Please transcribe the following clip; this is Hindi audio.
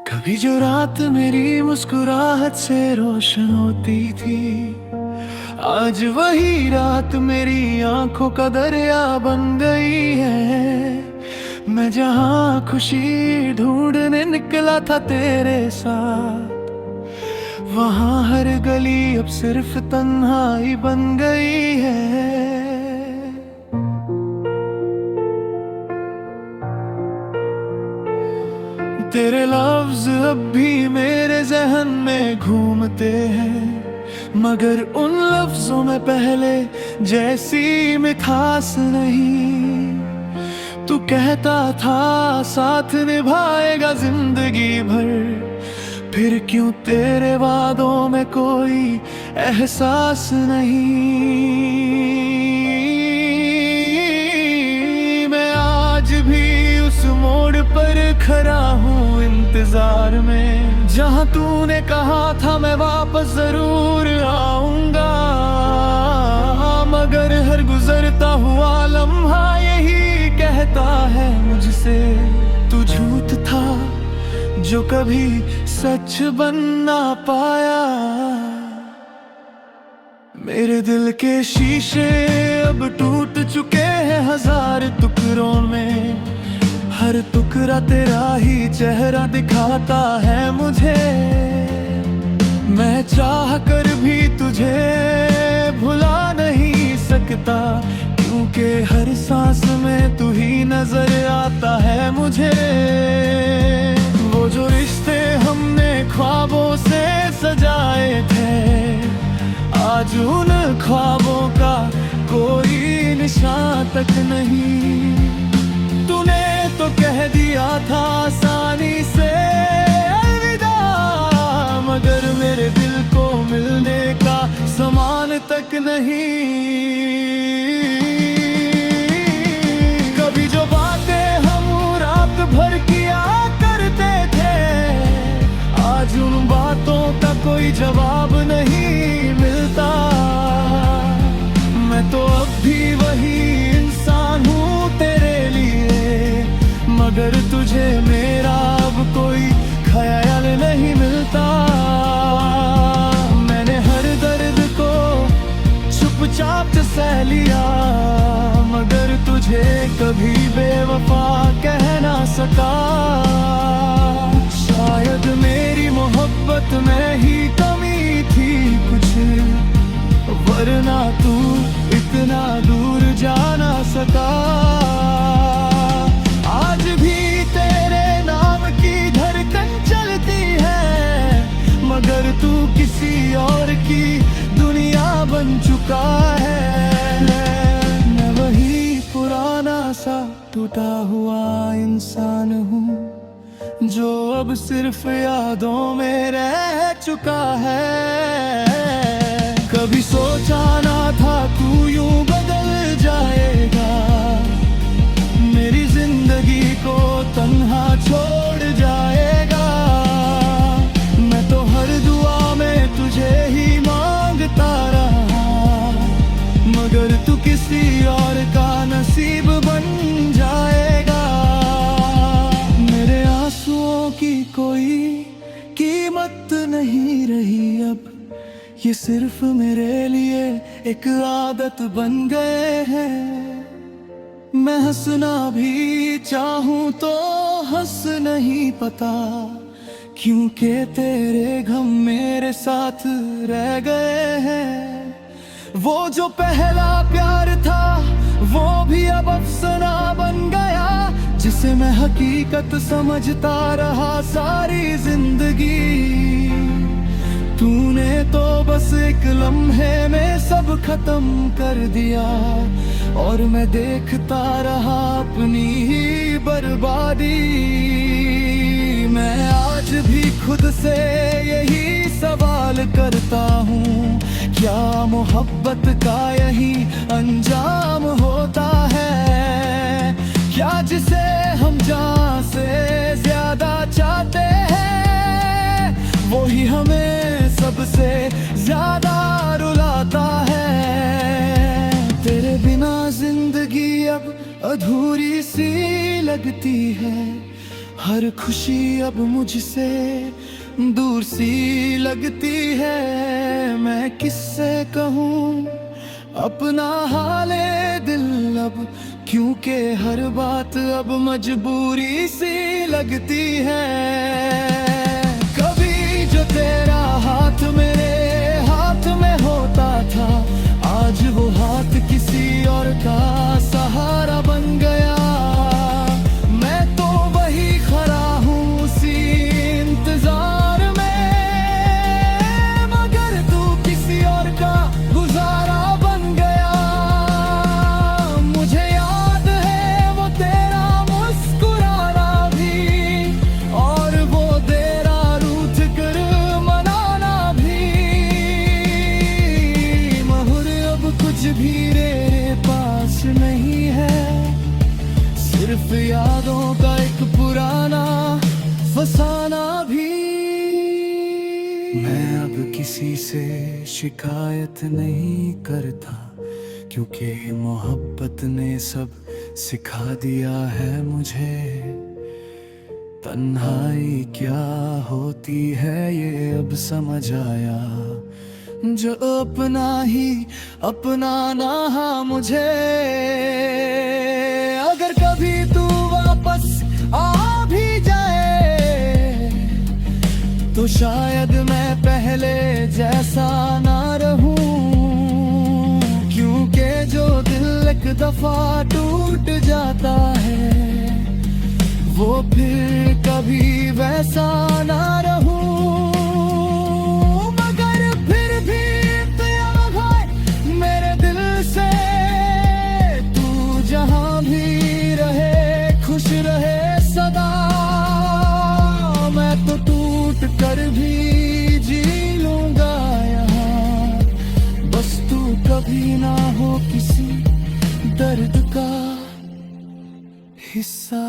कभी जो रात मेरी मुस्कुराहट से रोशन होती थी, आज वही रात मेरी आंखों का दरिया बन गई है। मैं जहां खुशी ढूंढने निकला था तेरे साथ, वहां हर गली अब सिर्फ तन्हाई बन गई है। तेरे लफ्ज अब भी मेरे जहन में घूमते हैं, मगर उन लफ्जों में पहले जैसी मिठास नहीं। तू कहता था साथ निभाएगा जिंदगी भर, फिर क्यों तेरे वादों में कोई एहसास नहीं। मैं आज भी उस मोड़ पर खड़ा हूँ इंतजार में, जहाँ तूने कहा था मैं वापस जरूर आऊंगा। मगर हर गुजरता हुआ लम्हा यही कहता है मुझसे, तू झूठ था जो कभी सच बन ना पाया। मेरे दिल के शीशे अब टूट चुके हैं हजार टुकड़ों में, हर टुकड़ा तेरा ही चेहरा दिखाता है मुझे। मैं चाह कर भी तुझे भुला नहीं सकता, क्योंकि हर सांस में तू ही नजर आता है मुझे। वो जो रिश्ते हमने ख्वाबों से सजाए थे, आज उन ख्वाबों का कोई निशान तक नहीं। तूने तो कह दिया था आसानी से अलविदा, मगर मेरे दिल को मिलने का सामान तक नहीं। कभी जो बातें हम रात भर किया करते थे, आज उन बातों का कोई जवाब नहीं मिलता। मैं तो अब भी वही इंसान हूँ तेरे लिए, मगर तुझे मेरा अब कोई ख्याल नहीं मिलता। मैंने हर दर्द को चुपचाप सह लिया, मगर तुझे कभी बेवफा कह ना सका। शायद मेरी मोहब्बत में ही कमी थी कुछ, वरना तू इतना दूर जा ना सका। आज भी तेरे नाम की धड़कन चलती है, मगर तू किसी और की दुनिया बन चुका है। मैं वही पुराना सा टूटा हुआ इंसान हूँ, जो अब सिर्फ यादों में रह चुका है। कभी सोचा ना था तू यूं बदल जाएगा, मेरी जिंदगी को तन्हा छोड़ जाएगा। मैं तो हर दुआ में तुझे ही मांगता रहा, मगर तू किसी और का नसीब बन जाएगा। मेरे आंसुओं की कोई कीमत नहीं रही अब, ये सिर्फ मेरे लिए एक आदत बन गए हैं। मैं हंसना भी चाहूं तो हंस नहीं पता, क्योंकि तेरे गम मेरे साथ रह गए हैं। वो जो पहला प्यार था वो भी अब अफसाना बन गया, जिसे मैं हकीकत समझता रहा सारी जिंदगी। तूने तो बस एक लम्हे में सब खत्म कर दिया, और मैं देखता रहा अपनी ही बर्बादी। मैं आज भी खुद से यही सवाल करता हूँ, क्या मोहब्बत का यही अंजाम होता है? क्या जिसे हम जान से ज्यादा चाहते हैं, वो ही हमें सबसे ज्यादा रुलाता है? तेरे बिना जिंदगी अब अधूरी सी लगती है, हर खुशी अब मुझसे दूर सी लगती है। मैं किससे कहूँ अपना हाले दिल अब, क्योंकि हर बात अब मजबूरी सी लगती है। कभी जो तेरा हाथ मेरे हाथ में होता था, आज वो हाथ किसी और का सहारा बन गया। मैं तो वही खड़ा हूँ उसी इंतजार में, मगर तू किसी और का गुजारा बन गया। मुझे याद है वो तेरा मुस्कुराना भी, और वो तेरा रूठ कर मनाना भी। महुर अब कुछ भी तेरे पास नहीं है, सिर्फ यादों का एक पुराना फसाना भी। मैं अब किसी से शिकायत नहीं करता, क्योंकि मोहब्बत ने सब सिखा दिया है मुझे। तन्हाई क्या होती है ये अब समझ आया, जो अपना ही अपनाना मुझे। अगर कभी तू वापस आ भी जाए, तो शायद मैं पहले जैसा ना रहूं, क्योंकि जो दिल एक दफा टूट जाता है, वो फिर कभी वैसा ना रहूं। कर भी जी लूंगा यहाँ, बस तू कभी ना हो किसी दर्द का हिस्सा।